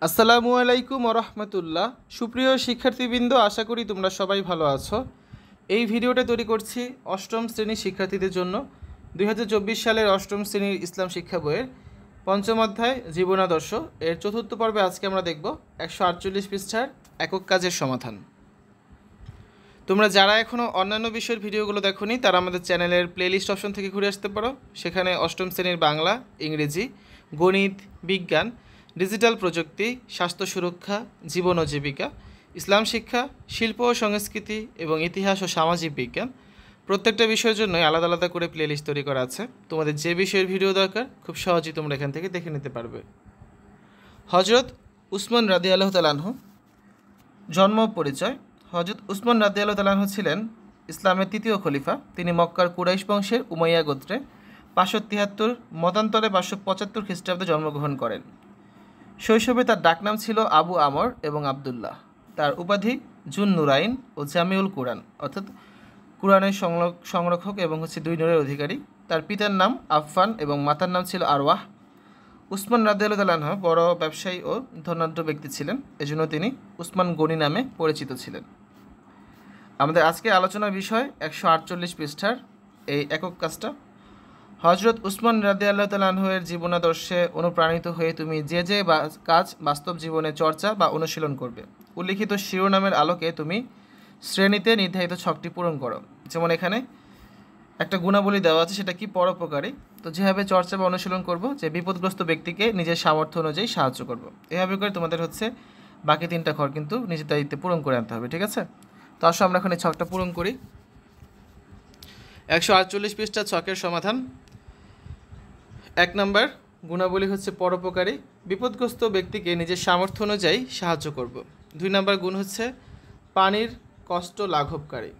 আসসালামু আলাইকুম ওরহমতুল্লাহ। সুপ্রিয় শিক্ষার্থীবৃন্দ, আশা করি তোমরা সবাই ভালো আছো। এই ভিডিওটা তৈরি করছি অষ্টম শ্রেণীর শিক্ষার্থীদের জন্য। 2024 সালের অষ্টম শ্রেণীর ইসলাম শিক্ষা বইয়ের পঞ্চম অধ্যায় জীবনাদর্শ এর চতুর্থ পর্বে আজকে আমরা দেখব 148 পৃষ্ঠার একক কাজের সমাধান। তোমরা যারা এখনও অন্যান্য বিষয়ের ভিডিওগুলো দেখোনি তারা আমাদের চ্যানেলের প্লেলিস্ট অপশন থেকে ঘুরে আসতে পারো। সেখানে অষ্টম শ্রেণীর বাংলা, ইংরেজি, গণিত, বিজ্ঞান, ডিজিটাল প্রযুক্তি, স্বাস্থ্য সুরক্ষা, জীবন ও জীবিকা, ইসলাম শিক্ষা, শিল্প ও সংস্কৃতি এবং ইতিহাস ও সামাজিক বিজ্ঞান প্রত্যেকটা বিষয়ের জন্যই আলাদা আলাদা করে প্লেলিস্ট তৈরি করা আছে। তোমাদের যে বিষয়ের ভিডিও দরকার খুব সহজেই তোমরা এখান থেকে দেখে নিতে পারবে। হজরত উসমান রাদিয়াল্লাহু তাআলা আনহু জন্ম পরিচয়। হজরত উসমান রাদিয়াল্লাহু তাআলা আনহু ছিলেন ইসলামের তৃতীয় খলিফা। তিনি মক্কার কুরাইশ বংশের উমাইয়া গোত্রে 573 মতান্তরে 575 খ্রিস্টাব্দে জন্মগ্রহণ করেন। শৈশবে তার ডাকনাম ছিল আবু আমর এবং আবদুল্লাহ। তার উপাধি জুন নুরাইন ও জামিউল কুরআন, অর্থাৎ কুরআনের সংরক্ষক এবং দুই নূরের অধিকারী। তার পিতার নাম আফফান এবং মাতার নাম ছিল আরওয়াহ। উসমান রাদিয়াল্লাহু তাআলা আনহু বড় ব্যবসায়ী ও ধনাঢ্য ব্যক্তি ছিলেন, এজন্য তিনি উসমান গনি নামে পরিচিত ছিলেন। আমাদের আজকে আলোচনার বিষয় 148 পৃষ্ঠার এই একক কাজটা। হজরত উসমান রাদিয়াল্লাহু তাআলা আনহু এর জীবনাদর্শে অনুপ্রাণিত হয়ে তুমি যে কাজ বাস্তব জীবনে চর্চা বা অনুশীলন করবে। উল্লিখিত শিরোনামের আলোকে তুমি শ্রেণীতে নির্ধারিত ছকটি পূরণ করো। যেমন এখানে একটা গুণাবলী দেওয়া আছে, সেটা কি পরোপকারী। তো যেভাবে চর্চা বা অনুশীলন করব, যে বিপদগ্রস্ত ব্যক্তিকে নিজের সামর্থ্য অনুযায়ী সাহায্য করব, এভাবে করে তোমাদের বাকি 3টা ঘর কিন্তু নিজের দায়িত্বে পূরণ করে আনতে হবে। ঠিক আছে, তো আসো আমরা এখন এই ছকটা পূরণ করি। 148 পৃষ্ঠা ছকের সমাধান। 1 নম্বর গুণাবলী পরোপকারী, বিপদগ্রস্ত ব্যক্তিকে নিজের সামর্থ্য অনুযায়ী সাহায্য করব। 2 নম্বর গুণ পানির কষ্ট লাঘবকারী,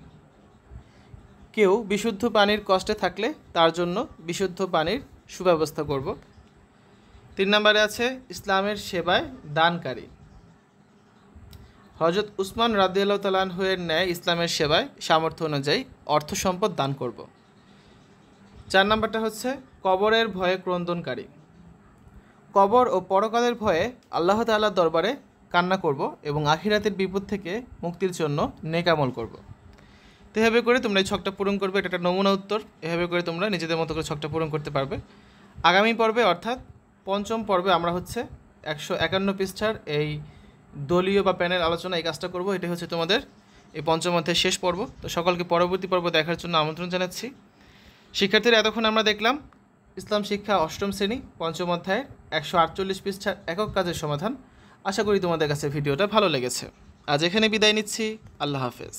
কেউ বিশুদ্ধ পানির কষ্টে থাকলে তার জন্য বিশুদ্ধ পানির সুব্যবস্থা করব। 3 নম্বরে আছে ইসলামের সেবায় দানকারী, হযরত উসমান রাদিয়াল্লাহু তাআলা আনহু এর ন্যায় ইসলামের সেবায় সামর্থ্য অনুযায়ী অর্থ সম্পদ দান করব। 4 নম্বরটা কবরের ভয়ে ক্রন্দনকারী, কবর ও পরকালের ভয়ে আল্লাহ তাআলার দরবারে কান্না করব এবং আখিরাতের বিপদ থেকে মুক্তির জন্য নেক আমল করব। তো এভাবে করে তোমরা এই ছকটা পূরণ করবে। এটা একটা নমুনা উত্তর। এভাবে করে তোমরা নিজেদের মতো করে ছকটা পূরণ করতে পারবে। আগামী পর্বে অর্থাৎ পঞ্চম পর্বে আমরা 151 পৃষ্ঠার এই দলীয় বা প্যানেল আলোচনা এই কাজটা করব। এটা তোমাদের এই পঞ্চম অধ্যায়ের শেষ পর্ব। তো সকলকে পরবর্তী পর্ব দেখার জন্য আমন্ত্রণ জানাচ্ছি। শিক্ষার্থীরা, এতক্ষণ আমরা দেখলাম ইসলাম শিক্ষা অষ্টম শ্রেণী পঞ্চম অধ্যায়ের 148 পৃষ্ঠার একক কাজের সমাধান। আশা করি তোমাদের কাছে ভিডিওটা ভালো লেগেছে। আজ এখানে বিদায় নিচ্ছি। আল্লাহ হাফেজ।